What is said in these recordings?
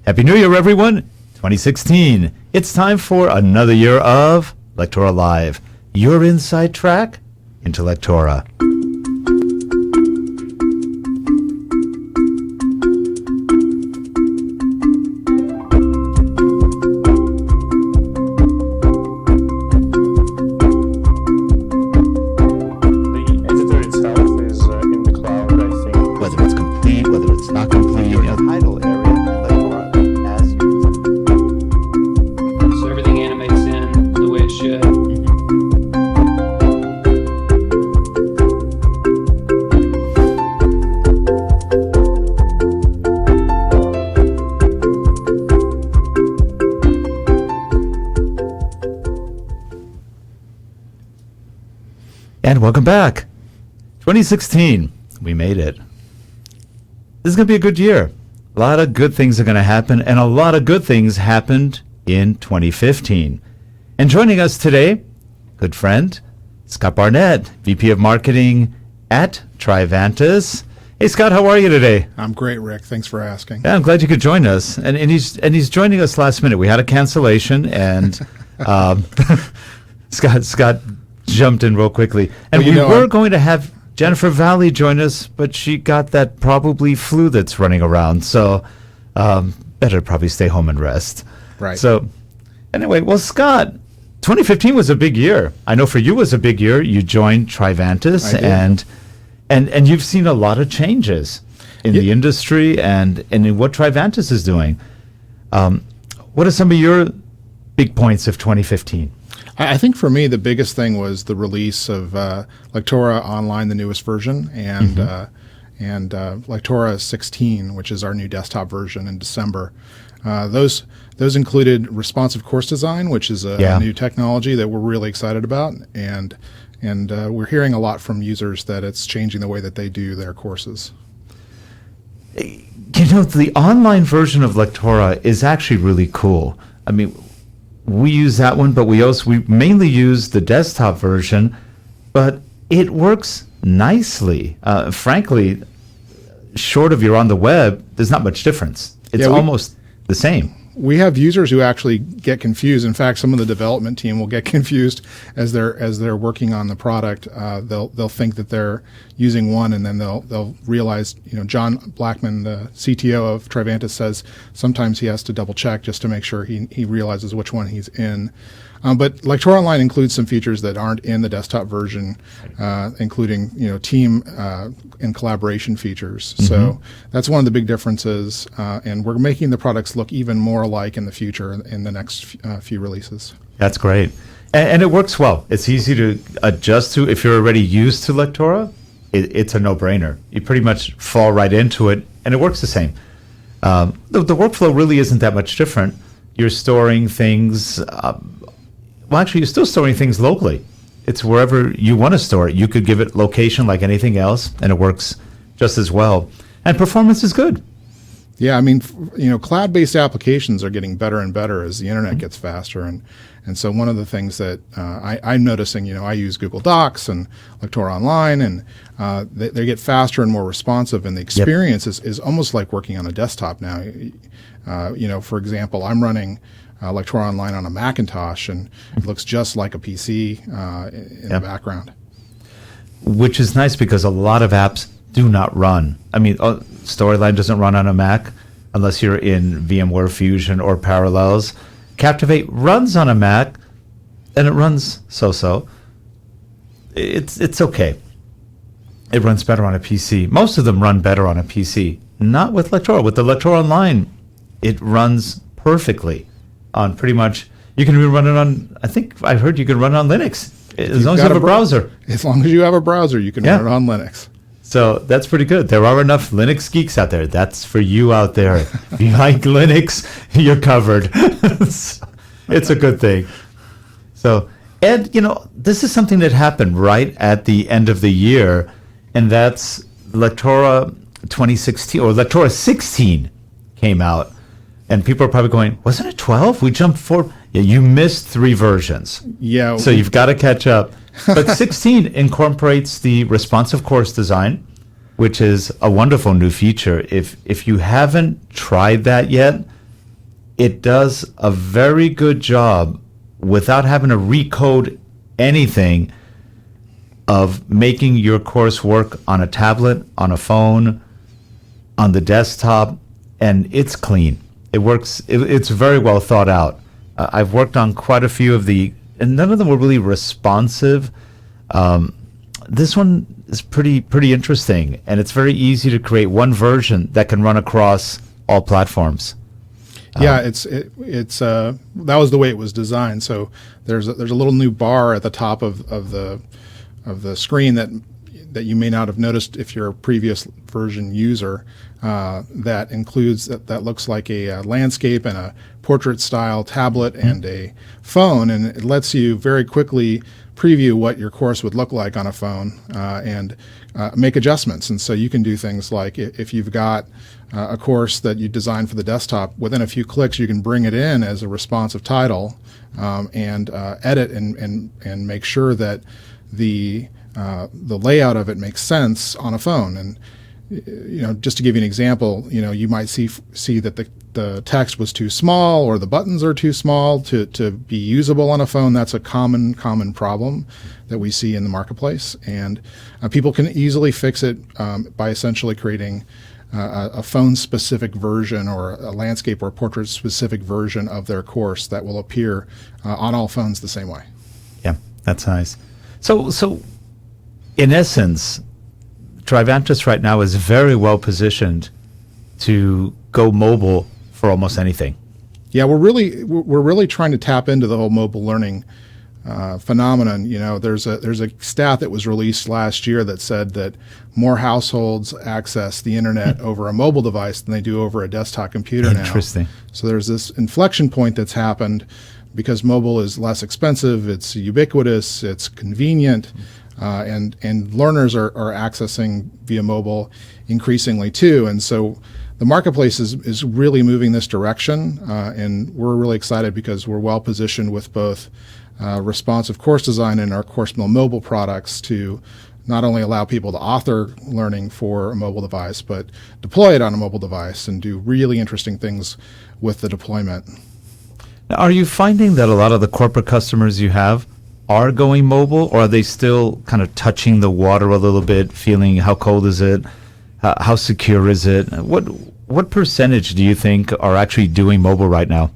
Happy New Year, everyone. 2016. It's time for another year of Lectora Live, your inside track into Lectora. And welcome back. 2016, we made it. This is going to be a good year. A lot of good things are going to happen, and a lot of good things happened in 2015. And joining us today, good friend, Scott Barnett, VP of Marketing at Trivantis. Hey, Scott, how are you today? I'm great, Rick. Thanks for asking. Yeah, I'm glad you could join us. And he's joining us last minute. We had a cancellation, and Scott jumped in real quickly. And we were going to have Jennifer Valley join us, but she got that probably flu that's running around. So better probably stay home and rest. Right. So anyway, well, Scott, 2015 was a big year. I know for you it was a big year. You joined Trivantis, and you've seen a lot of changes in the industry and in what Trivantis is doing. What are some of your big points of 2015? I think for me, the biggest thing was the release of Lectora Online, the newest version, and Lectora 16, which is our new desktop version in December. Those included responsive course design, which is a new technology that we're really excited about, and we're hearing a lot from users that it's changing the way that they do their courses. You know, the online version of Lectora is actually really cool. I mean, we use that one, but we mainly use the desktop version, but it works nicely. Frankly, short of you're on the web, there's not much difference. It's almost the same. We have users who actually get confused. In fact, some of the development team will get confused as they're working on the product. They'll think that they're using one, and then they'll realize. You know, John Blackman, the CTO of Trivantis, says sometimes he has to double check just to make sure he realizes which one he's in. But Lectora Online includes some features that aren't in the desktop version, including team and collaboration features. Mm-hmm. So that's one of the big differences, and we're making the products look even more alike in the future in the next few releases. That's great, and it works well. It's easy to adjust to. If you're already used to Lectora, it's a no-brainer. You pretty much fall right into it, and it works the same. The workflow really isn't that much different. You're storing things. Well, actually, you're still storing things locally. It's wherever you want to store it. You could give it location like anything else, and it works just as well. And performance is good. Yeah, I mean, cloud-based applications are getting better and better as the internet gets faster. And so one of the things that I'm noticing, I use Google Docs and Lectora Online, and they get faster and more responsive, and the experience is almost like working on a desktop now. For example, I'm running Lectora Online on a Macintosh, and it looks just like a PC in the background. Which is nice because a lot of apps do not run. I mean, Storyline doesn't run on a Mac unless you're in VMware Fusion or Parallels. Captivate runs on a Mac, and it runs so-so. It's okay. It runs better on a PC. Most of them run better on a PC. Not with Lectora. With the Lectora Online, it runs perfectly on pretty much. You can even run it on. I think I heard you can run it on Linux as long as you have a browser. As long as you have a browser, you can run it on Linux. So that's pretty good. There are enough Linux geeks out there. That's for you out there. If you like Linux, you're covered. It's a good thing. So, Ed, this is something that happened right at the end of the year, and that's Lectora 2016, or Lectora 16 came out. And people are probably going, wasn't it 12? We jumped forward. Yeah, you missed 3 versions. Yeah. So you've got to catch up. But 16 incorporates the responsive course design, which is a wonderful new feature. If you haven't tried that yet, it does a very good job without having to recode anything of making your course work on a tablet, on a phone, on the desktop, and it's clean. It works. It's very well thought out. I've worked on quite a few of and none of them were really responsive. This one is pretty interesting, and it's very easy to create one version that can run across all platforms. Yeah, it's that was the way it was designed. So there's a little new bar at the top of the screen that you may not have noticed if you're a previous version user. That includes that looks like a landscape and a portrait style tablet and a phone, and it lets you very quickly preview what your course would look like on a phone and make adjustments. And so you can do things like if you've got a course that you designed for the desktop, within a few clicks you can bring it in as a responsive title and edit and make sure that the layout of it makes sense on a phone. And just to give you an example, you might see that the text was too small or the buttons are too small to be usable on a phone. That's a common problem that we see in the marketplace, and people can easily fix it by essentially creating a phone-specific version or a landscape or portrait-specific version of their course that will appear on all phones the same way. Yeah, that's nice. So in essence, Trivantis right now is very well positioned to go mobile for almost anything. Yeah, we're really trying to tap into the whole mobile learning phenomenon. There's a stat that was released last year that said that more households access the internet over a mobile device than they do over a desktop computer now. Interesting. So there's this inflection point that's happened because mobile is less expensive, it's ubiquitous, it's convenient. And learners are accessing via mobile increasingly too. And so the marketplace is really moving this direction. And we're really excited because we're well positioned with both responsive course design and our Course Mill mobile products to not only allow people to author learning for a mobile device, but deploy it on a mobile device and do really interesting things with the deployment. Now, are you finding that a lot of the corporate customers you have are going mobile, or are they still kind of touching the water a little bit, feeling how cold is it, how secure is it? What percentage do you think are actually doing mobile right now?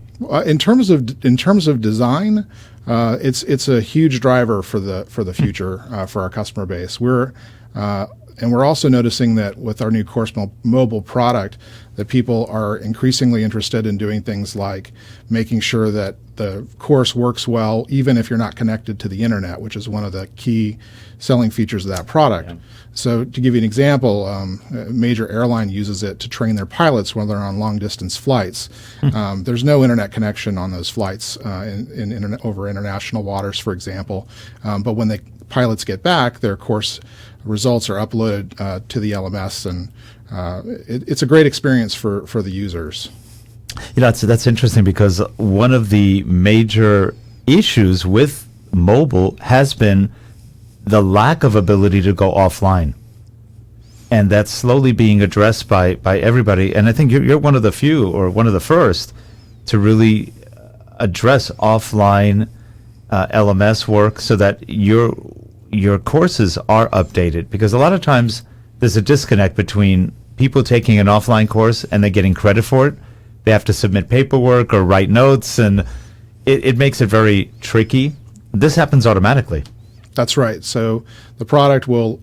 In terms of design, it's a huge driver for the future for our customer base. We're also noticing that with our new Course Mill mobile product, that people are increasingly interested in doing things like making sure that the course works well, even if you're not connected to the internet, which is one of the key selling features of that product. Yeah. So to give you an example, a major airline uses it to train their pilots when they're on long-distance flights. There's no internet connection on those flights over international waters, for example. But when the pilots get back, their course results are uploaded to the LMS, and it's a great experience for the users. That's interesting because one of the major issues with mobile has been the lack of ability to go offline, and that's slowly being addressed by everybody. And I think you're one of the few, or one of the first, to really address offline LMS work so that your courses are updated, because a lot of times there's a disconnect between people taking an offline course and then getting credit for it. They have to submit paperwork or write notes, and it makes it very tricky. This happens automatically. That's right. So the product will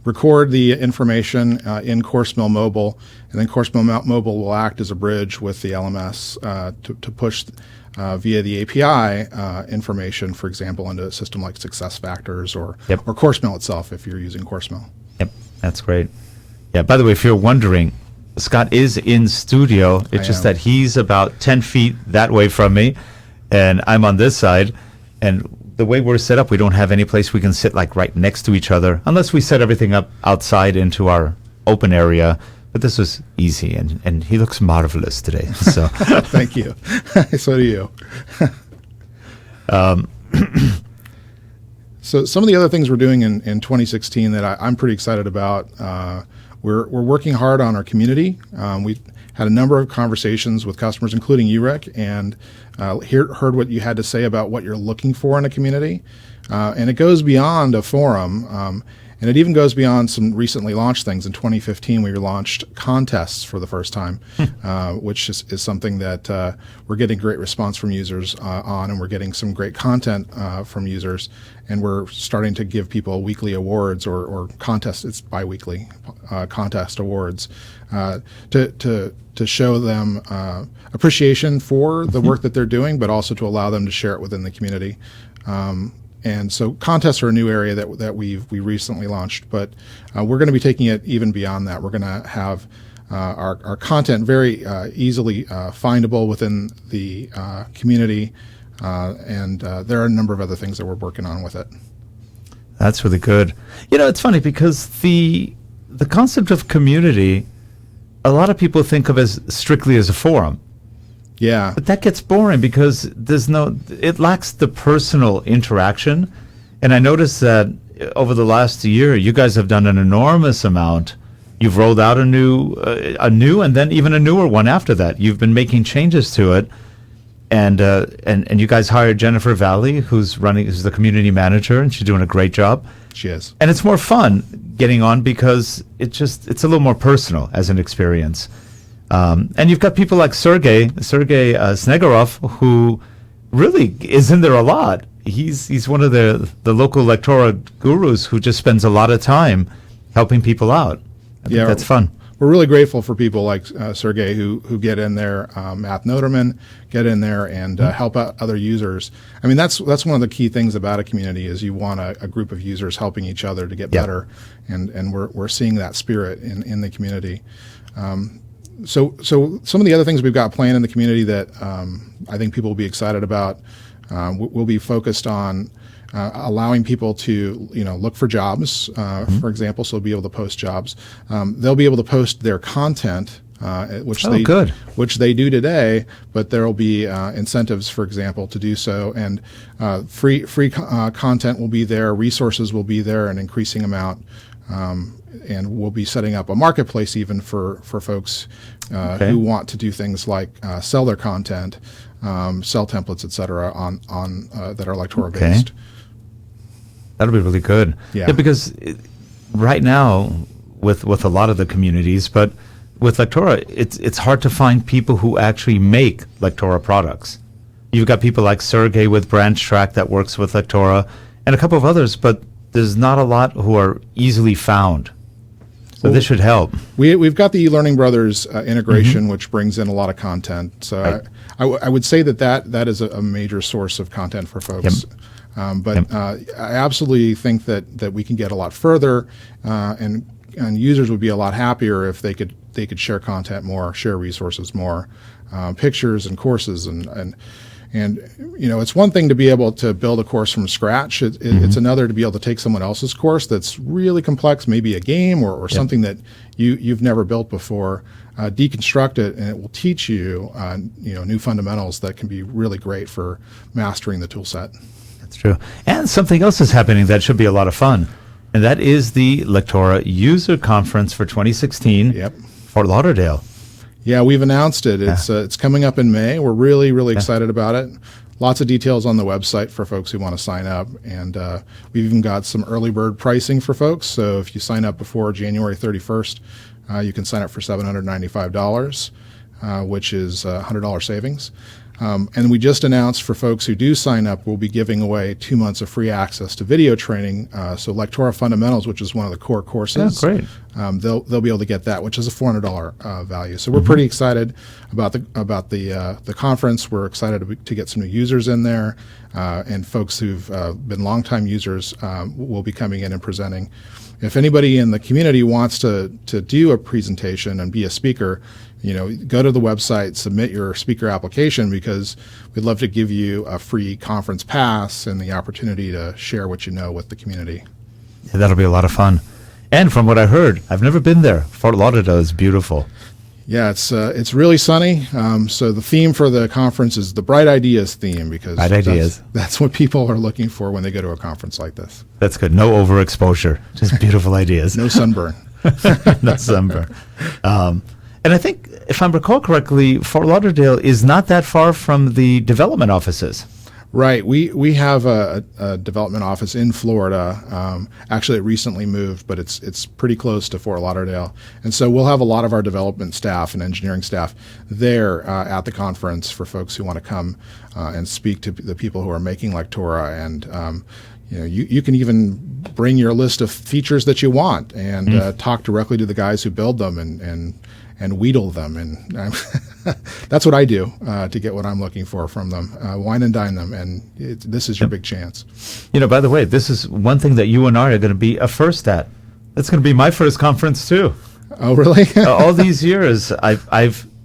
record the information in Course Mill Mobile, and then Course Mill Mobile will act as a bridge with the LMS to push via the API information, for example, into a system like SuccessFactors or Course Mill itself if you're using Course Mill. Yep, that's great. Yeah, by the way, if you're wondering, Scott is in studio. It's just that he's about 10 feet that way from me, and I'm on this side. And the way we're set up, we don't have any place we can sit like right next to each other, unless we set everything up outside into our open area. But this was easy, and he looks marvelous today. So thank you. So do you. So some of the other things we're doing in 2016 that I'm pretty excited about, we're working hard on our community. We had a number of conversations with customers, including you, Rick, and heard what you had to say about what you're looking for in a community. And it goes beyond a forum. And it even goes beyond some recently launched things. In 2015, we launched contests for the first time, which is something that we're getting great response from users on, and we're getting some great content from users. And we're starting to give people weekly awards or contests. It's biweekly contest awards to show them appreciation for the work that they're doing, but also to allow them to share it within the community. And so contests are a new area that we recently launched, but we're going to be taking it even beyond that. We're going to have our content very easily findable within the community, and there are a number of other things that we're working on with it. That's really good. It's funny because the concept of community, a lot of people think of as strictly as a forum. Yeah. But that gets boring because it lacks the personal interaction. And I noticed that over the last year, you guys have done an enormous amount. You've rolled out a new and then even a newer one after that. You've been making changes to it. And you guys hired Jennifer Valley, who's the community manager, and she's doing a great job. She is. And it's more fun getting on because it's a little more personal as an experience. And you've got people like Sergey Snegarov, who really is in there a lot. He's one of the local Lectora gurus who just spends a lot of time helping people out. I think that's fun. We're really grateful for people like Sergey who get in there, Matt Noterman, get in there and help out other users. I mean, that's one of the key things about a community is you want a group of users helping each other to get better, and we're seeing that spirit in the community. So some of the other things we've got planned in the community that I think people will be excited about, we'll be focused on allowing people to look for jobs, for example, so they'll be able to post jobs. They'll be able to post their content, which they do today, but there will be incentives, for example, to do so, and free content will be there, resources will be there, an increasing amount. And we'll be setting up a marketplace even for folks who want to do things like sell their content, sell templates, et cetera, on that are Lectora based. That'll be really good. Yeah, because right now with a lot of the communities, but with Lectora, it's hard to find people who actually make Lectora products. You've got people like Sergey with Branch Track that works with Lectora, and a couple of others, but there's not a lot who are easily found. So this should help. We've got the eLearning Brothers integration, which brings in a lot of content. So I would say that is a major source of content for folks. But I absolutely think that we can get a lot further, and users would be a lot happier if they could share content more, share resources more, pictures and courses and it's one thing to be able to build a course from scratch. It's another to be able to take someone else's course that's really complex, maybe a game or something that you've never built before, deconstruct it, and it will teach you new fundamentals that can be really great for mastering the tool set. That's true. And something else is happening that should be a lot of fun, and that is the Lectora User Conference for 2016, Fort Lauderdale. Yeah, we've announced it. It's coming up in May. We're really excited about it. Lots of details on the website for folks who want to sign up. And we've even got some early bird pricing for folks. So if you sign up before January 31st, you can sign up for $795, which is $100 savings. And we just announced for folks who do sign up, we'll be giving away 2 months of free access to video training. So Lectora Fundamentals, which is one of the core courses, they'll be able to get that, which is a $400 value. So we're pretty excited about the conference. We're excited to get some new users in there, and folks who've been longtime users will be coming in and presenting. If anybody in the community wants to do a presentation and be a speaker, go to the website, submit your speaker application, because we'd love to give you a free conference pass and the opportunity to share what you know with the community. Yeah, that'll be a lot of fun. And from what I heard, I've never been there. Fort Lauderdale is beautiful. Yeah, it's really sunny. So the theme for the conference is the Bright Ideas theme, because that's what people are looking for when they go to a conference like this. That's good. No overexposure, just beautiful ideas. No sunburn. No sunburn. And I think, if I recall correctly, Fort Lauderdale is not that far from the development offices. Right. We have a development office in Florida. Actually, it recently moved, but it's pretty close to Fort Lauderdale. And so we'll have a lot of our development staff and engineering staff there at the conference for folks who want to come and speak to the people who are making Lectora. And you can even bring your list of features that you want and talk directly to the guys who build them and wheedle them, and that's what I do to get what I'm looking for from them. Wine and dine them, and this is your big chance. By the way, this is one thing that you and I are going to be a first at. That's going to be my first conference too. Oh, really? All these years,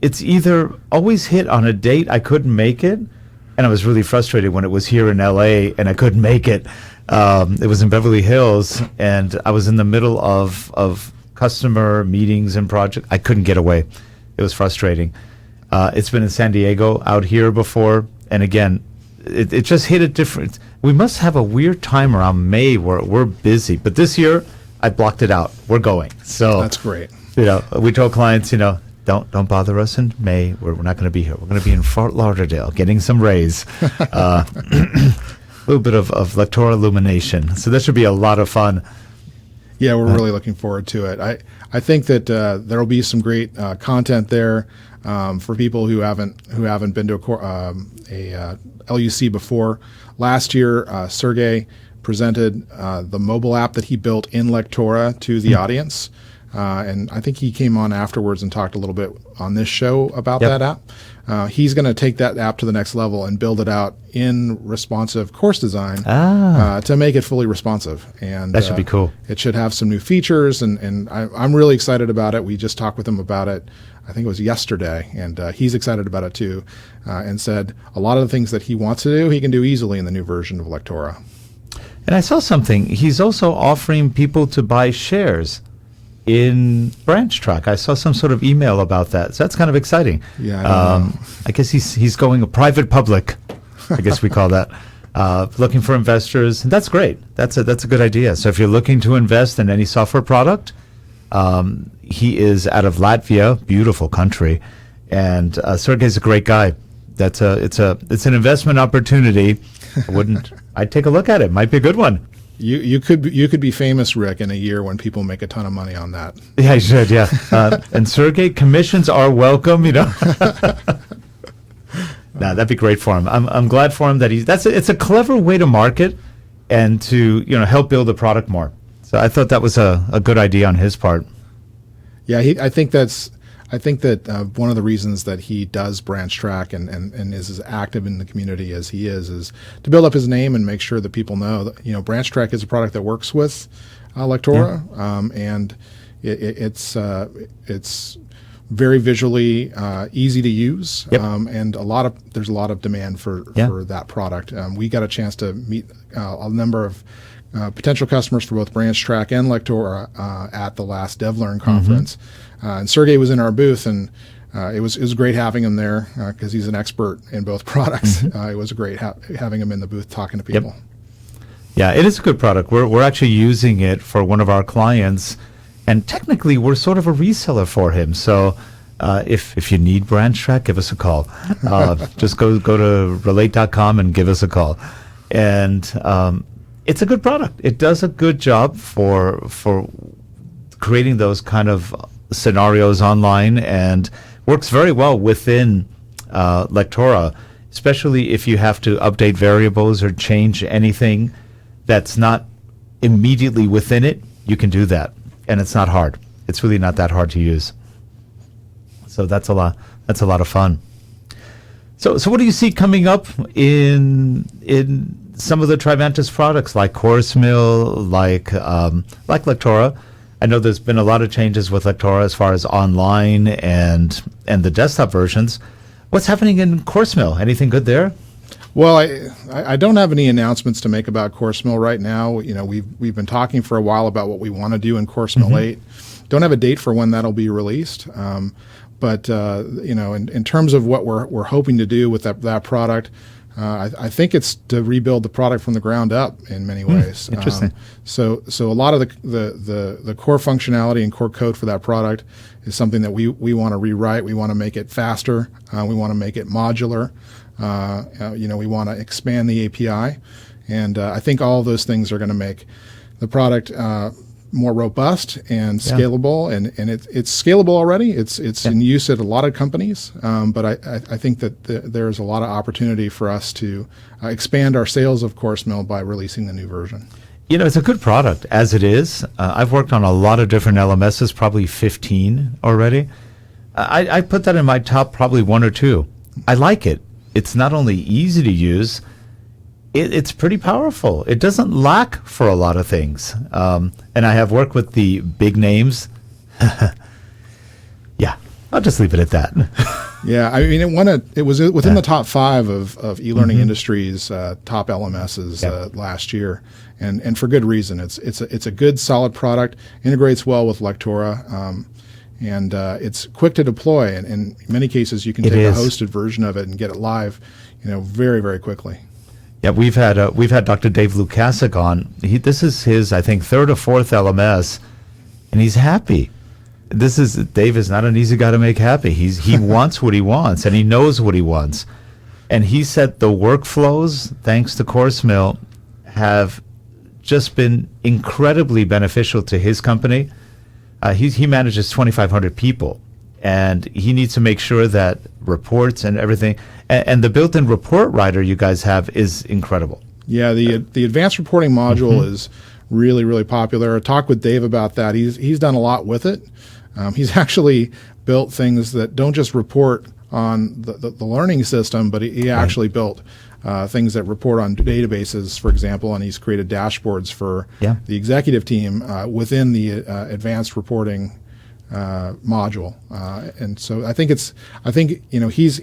it's either always hit on a date I couldn't make it, and I was really frustrated when it was here in LA and I couldn't make it. It was in Beverly Hills, and I was in the middle of customer meetings and project. I couldn't get away. It was frustrating. It's been in San Diego out here before, and again, it just hit a different. We must have a weird time around May where we're busy, but this year I blocked it out. We're going. So that's great. We told clients, don't bother us in May. We're not going to be here. We're going to be in Fort Lauderdale getting some rays. A little bit of Lectora illumination. So that should be a lot of fun. Yeah, we're really looking forward to it. I think that there will be some great content there for people who haven't been to a LUC before. Last year, Sergey presented the mobile app that he built in Lectora to the audience, and I think he came on afterwards and talked a little bit on this show about that app. He's going to take that app to the next level and build it out in responsive course design to make it fully responsive. And that should be cool. It should have some new features, and I'm really excited about it. We just talked with him about it, I think it was yesterday, and he's excited about it too, and said a lot of the things that he wants to do, he can do easily in the new version of Lectora. And I saw something. He's also offering people to buy shares in BranchTrack. I saw some sort of email about that. So that's kind of exciting. Yeah, I guess he's going a private public, I guess we call that. Looking for investors. And that's great. That's a good idea. So if you're looking to invest in any software product, he is out of Latvia, beautiful country, and Sergey's a great guy. It's an investment opportunity. I'd take a look at it. Might be a good one. You could be famous, Rick, in a year when people make a ton of money on that. Yeah, I should. Yeah, and Sergey, commissions are welcome. Nah, that'd be great for him. I'm glad for him that it's a clever way to market and to help build the product more. So I thought that was a good idea on his part. Yeah, I think that one of the reasons that he does BranchTrack and is as active in the community as he is to build up his name and make sure that people know that BranchTrack is a product that works with Lectora, and it's very visually easy to use, and there's a lot of demand for that product. We got a chance to meet a number of potential customers for both BranchTrack and Lectora at the last DevLearn conference. And Sergey was in our booth, and it was great having him there because he's an expert in both products. It was great having him in the booth talking to people. Yeah, it is a good product. We're actually using it for one of our clients, and technically we're sort of a reseller for him. So if you need BranchTrack, give us a call. Just go to relate.com and give us a call. And it's a good product. It does a good job for creating those kind of scenarios online, and works very well within Lectora, especially if you have to update variables or change anything that's not immediately within it. You can do that, and it's not hard. It's really not that hard to use. So that's a lot of fun. So what do you see coming up in some of the Trivantis products, like CourseMill, like Lectora? I know there's been a lot of changes with Lectora as far as online and the desktop versions. What's happening in CourseMill? Anything good there? Well, I don't have any announcements to make about CourseMill right now. We've been talking for a while about what we want to do in CourseMill 8. Don't have a date for when that'll be released. But in terms of what we're hoping to do with that product, I think it's to rebuild the product from the ground up in many ways. Interesting. So a lot of the core functionality and core code for that product is something that we want to rewrite. We want to make it faster. We want to make it modular. We want to expand the API, and I think all of those things are going to make the product more robust and scalable, and it's scalable already. It's in use at a lot of companies, but I think that there's a lot of opportunity for us to expand our sales of Course Mill by releasing the new version. It's a good product as it is. I've worked on a lot of different LMSs, probably 15 already. I put that in my top probably 1 or 2. I like it. It's not only easy to use, it's pretty powerful. It doesn't lack for a lot of things. And I have worked with the big names. Yeah, I'll just leave it at that. Yeah, I mean, it was within the top 5 of e-learning industry's top LMSs last year, and for good reason. It's a good, solid product, integrates well with Lectora, and it's quick to deploy. And in many cases, you can take a hosted version of it and get it live, very, very quickly. Yeah, we've had Dr. Dave Lukasik on. This is his, I think, 3rd or 4th LMS, and he's happy. Dave is not an easy guy to make happy. He wants what he wants, and he knows what he wants. And he said the workflows, thanks to Course Mill, have just been incredibly beneficial to his company. He manages 2,500 people, and he needs to make sure that reports and everything, and the built-in report writer you guys have is incredible. Yeah, the advanced reporting module is really, really popular. I talked with Dave about that. He's done a lot with it. He's actually built things that don't just report on the learning system, but he actually built things that report on databases, for example, and he's created dashboards for the executive team within the advanced reporting module. And so I think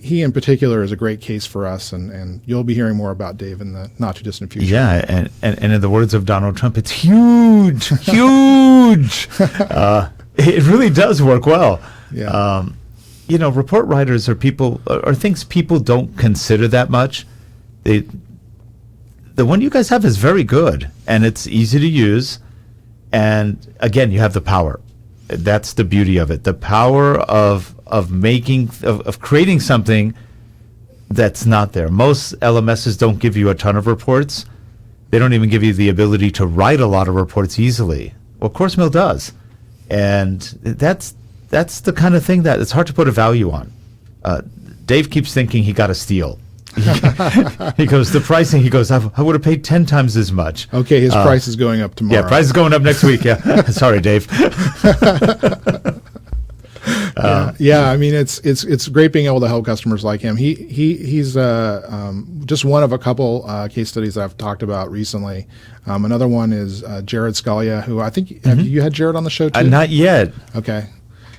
he in particular is a great case for us, and you'll be hearing more about Dave in the not too distant future. Yeah, and in the words of Donald Trump, it's huge, huge. It really does work well. Yeah. Report writers are things people don't consider that much. The one you guys have is very good, and it's easy to use. And again, you have the power. That's the beauty of it. The power of creating something that's not there. Most LMSs don't give you a ton of reports. They don't even give you the ability to write a lot of reports easily. Well, Course Mill does. And that's the kind of thing that it's hard to put a value on. Dave keeps thinking he got a steal. He goes, the pricing, he goes, I would have paid 10 times as much. Okay, his price is going up tomorrow. Yeah, price is going up next week, yeah. Sorry, Dave. I mean, it's great being able to help customers like him. He's just one of a couple case studies I've talked about recently. Another one is Jared Scalia, who I think, have you had Jared on the show too? Not yet. Okay.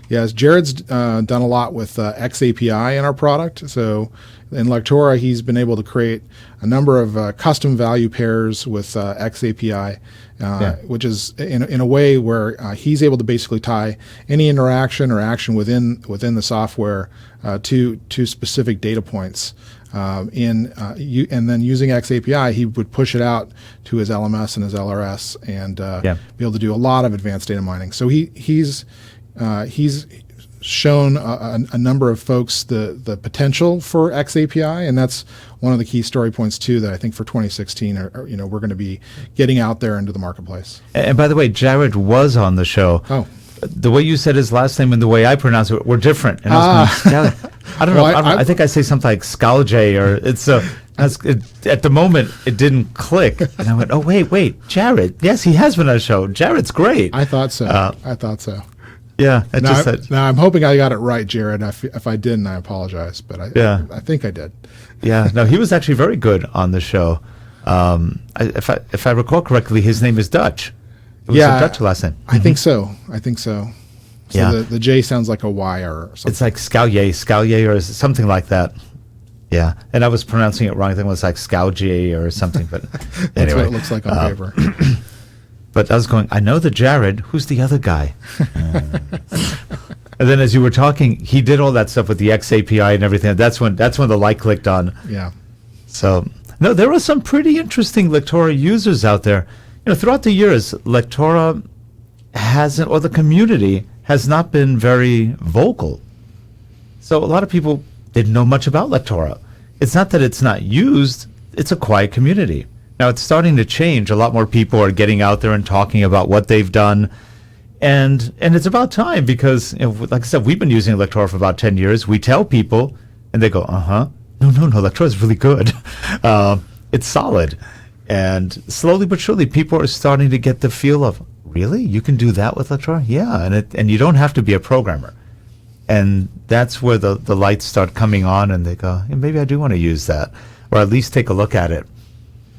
Yes, Jared's done a lot with XAPI in our product. So in Lectora, he's been able to create a number of custom value pairs with XAPI, which is in a way where he's able to basically tie any interaction or action within the software to specific data points. And then using XAPI, he would push it out to his LMS and his LRS and be able to do a lot of advanced data mining. So he's shown a number of folks the potential for XAPI, and that's one of the key story points too that I think for 2016 we're going to be getting out there into the marketplace. And by the way, Jared was on the show. Oh. The way you said his last name and the way I pronounce it were different. And I don't know. I think I say something like Scalje, or it's at the moment it didn't click, and I went, oh wait, Jared. Yes, he has been on a show. Jared's great. I thought so. Yeah, now I'm hoping I got it right, Jared. If I didn't, I apologize, but I think I did. Yeah, no, he was actually very good on the show. If I recall correctly, his name is Dutch. It was a Dutch last name. I think so. So the J sounds like a Y or something. It's like Scalje or something like that. Yeah, and I was pronouncing it wrong. I think it was like Scalje or something, but That's anyway. what it looks like on paper. But I was going, I know the Jared. Who's the other guy? And then as you were talking, he did all that stuff with the XAPI and everything. That's when the light clicked on. Yeah. So, no, there are some pretty interesting Lectora users out there. Throughout the years, Lectora hasn't, or the community has not been very vocal. So a lot of people didn't know much about Lectora. It's not that it's not used, it's a quiet community. Now it's starting to change. A lot more people are getting out there and talking about what they've done. And it's about time because, like I said, we've been using Lectora for about 10 years. We tell people, and they go, no, Lectora is really good. It's solid. And slowly but surely, people are starting to get the feel of, really? You can do that with Lectora? Yeah, and you don't have to be a programmer. And that's where the lights start coming on, and they go, maybe I do want to use that, or at least take a look at it.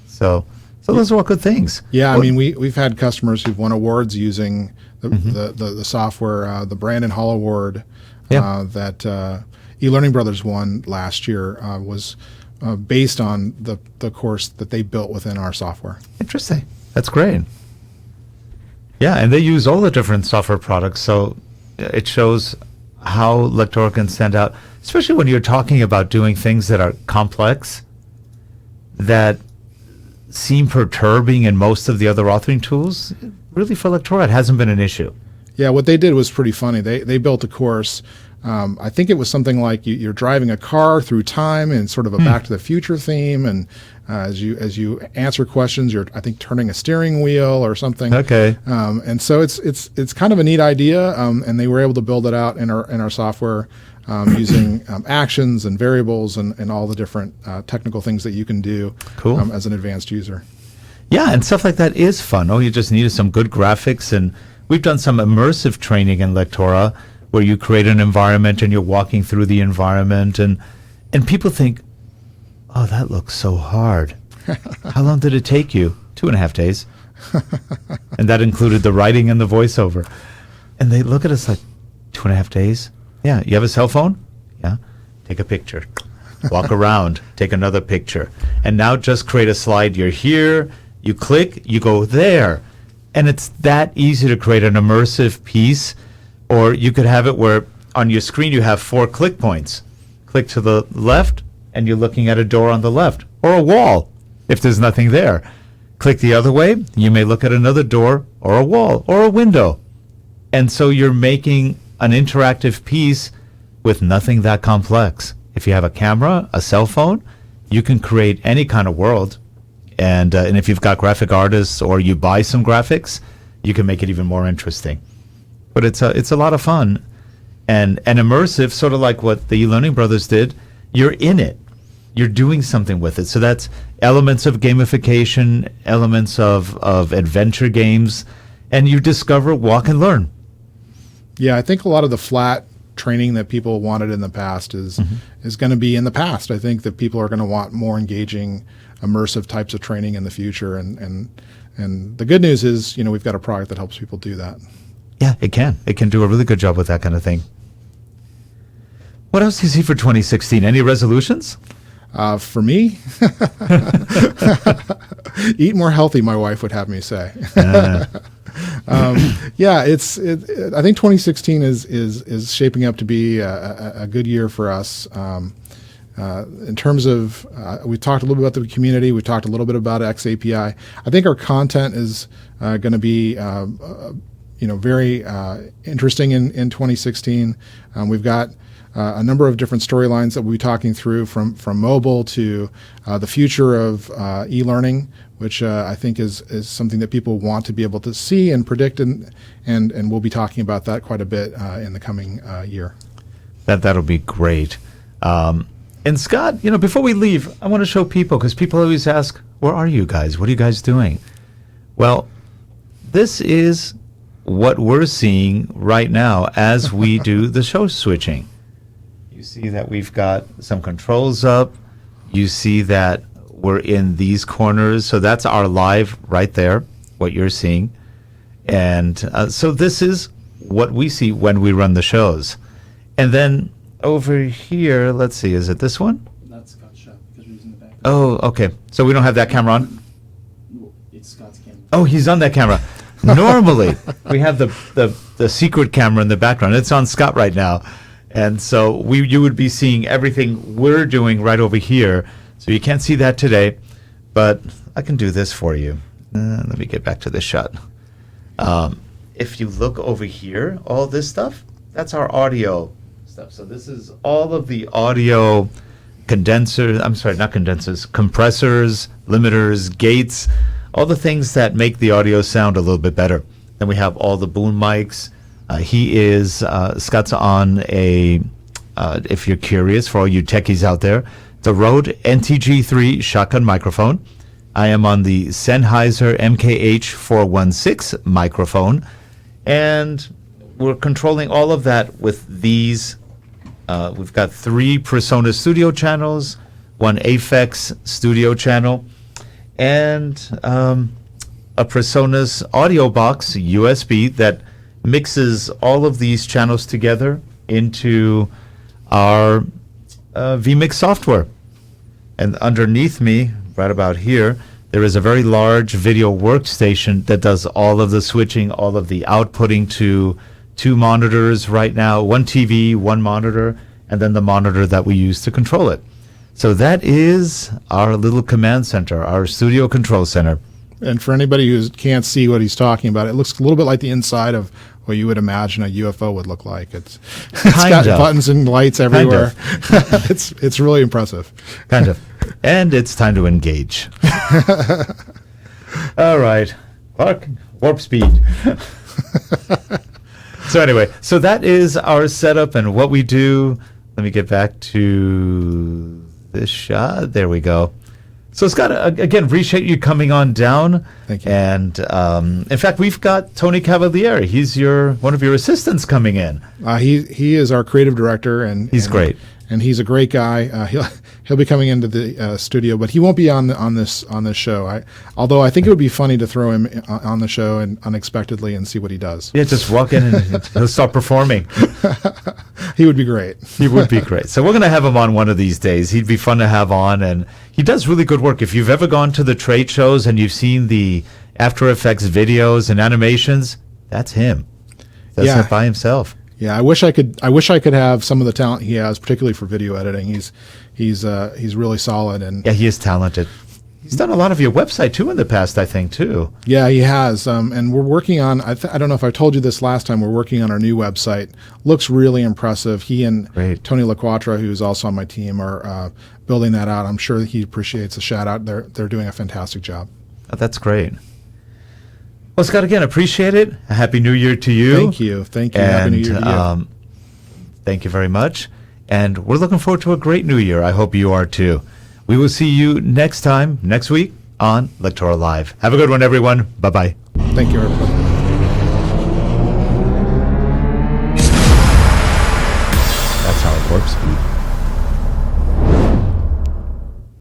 So those are all good things. Yeah, I mean, we've had customers who've won awards using the software. The Brandon Hall Award that eLearning Brothers won last year was based on the course that they built within our software. Interesting. That's great. Yeah, and they use all the different software products, so it shows how Lectora can stand out, especially when you're talking about doing things that are complex, that seem perturbing in most of the other authoring tools. Really, for Lectora, it hasn't been an issue. Yeah, what they did was pretty funny. They built a course. I think it was something like you're driving a car through time and sort of a Back to the Future theme, and as you answer questions, you're, I think, turning a steering wheel or something. Okay. And so it's kind of a neat idea, and they were able to build it out in our software using actions and variables and all the different technical things that you can do as an advanced user. Yeah, and stuff like that is fun. All you just need is some good graphics, and we've done some immersive training in Lectora where you create an environment and you're walking through the environment, and people think, oh, that looks so hard. How long did it take you? 2.5 days. And that included the writing and the voiceover. And they look at us like, 2.5 days? Yeah. You have a cell phone? Yeah. Take a picture. Walk around. Take another picture. And now just create a slide. You're here. You click. You go there. And it's that easy to create an immersive piece. Or you could have it where on your screen you have 4 click points. Click to the left, and you're looking at a door on the left, or a wall if there's nothing there. Click the other way, you may look at another door, or a wall, or a window. And so you're making an interactive piece with nothing that complex. If you have a camera, a cell phone, you can create any kind of world. And if you've got graphic artists or you buy some graphics, you can make it even more interesting. But it's a lot of fun and immersive, sort of like what the eLearning Brothers did. You're in it. You're doing something with it. So that's elements of gamification, elements of adventure games, and you discover, walk and learn. Yeah, I think a lot of the flat training that people wanted in the past is going to be in the past. I think that people are going to want more engaging, immersive types of training in the future. And the good news is, we've got a product that helps people do that. Yeah, it can. It can do a really good job with that kind of thing. What else do you see for 2016? Any resolutions? For me, eat more healthy, my wife would have me say. Yeah, I think 2016 is shaping up to be a good year for us. In terms of, we talked a little bit about the community. We talked a little bit about XAPI. I think our content is going to be very interesting in 2016. We've got a number of different storylines that we'll be talking through from mobile to the future of e-learning, which I think is something that people want to be able to see and predict, and we'll be talking about that quite a bit in the coming year. That'll be great. And Scott, before we leave, I want to show people, because people always ask, where are you guys? What are you guys doing? Well, this is what we're seeing right now as we do the show switching. You see that we've got some controls up. You see that we're in these corners. So that's our live right there, what you're seeing. And so this is what we see when we run the shows. And then over here, let's see, is it this one? That's Scott's shot because we're using the back. Oh, okay. So we don't have that camera on? No, it's Scott's camera. Oh, he's on that camera. Normally, we have the secret camera in the background. It's on Scott right now. And so you would be seeing everything we're doing right over here. So you can't see that today, but I can do this for you. Let me get back to the shot. If you look over here, all this stuff, that's our audio stuff. So this is all of the audio compressors, limiters, gates, all the things that make the audio sound a little bit better. Then we have all the boom mics. Scott's on if you're curious, for all you techies out there, the Rode NTG3 shotgun microphone. I am on the Sennheiser MKH416 microphone, and we're controlling all of that with these. We've got 3 PreSonus studio channels, 1 Aphex studio channel, and a PreSonus audio box USB that mixes all of these channels together into our vMix software. And underneath me, right about here, there is a very large video workstation that does all of the switching, all of the outputting to 2 monitors right now, 1 TV, 1 monitor, and then the monitor that we use to control it. So that is our little command center, our studio control center. And for anybody who can't see what he's talking about, it looks a little bit like the inside of what you would imagine a UFO would look like. It's got buttons and lights everywhere. It's really impressive. Kind of. And it's time to engage. All right. Clark, warp speed. So anyway, so that is our setup and what we do. Let me get back to this shot. There we go. So Scott, again, appreciate you coming on down. Thank you. And in fact, we've got Tony Cavaliere. He's one of your assistants coming in. He is our creative director, and he's great. And he's a great guy. He'll be coming into the studio, but he won't be on this show. Although I think it would be funny to throw him on the show and unexpectedly and see what he does. Yeah, just walk in and he'll start performing. He would be great. He would be great. So we're going to have him on one of these days. He'd be fun to have on, and he does really good work. If you've ever gone to the trade shows and you've seen the After Effects videos and animations, that's him. Does it by himself. Yeah, I wish I could have some of the talent he has, particularly for video editing. He's really solid, and yeah, he is talented. He's done a lot of your website too in the past, I think, too. Yeah, he has. And we're working on. I don't know if I told you this last time. We're working on our new website. Looks really impressive. He and Tony Lectora, who's also on my team, are building that out. I'm sure he appreciates the shout out. They're doing a fantastic job. Oh, that's great. Well, Scott, again, appreciate it. A Happy New Year to you. Thank you. And, Happy New Year to you. Thank you very much. And we're looking forward to a great new year. I hope you are too. We will see you next week on Lectora Live. Have a good one, everyone. Bye-bye. Thank you, everybody. That's how it works.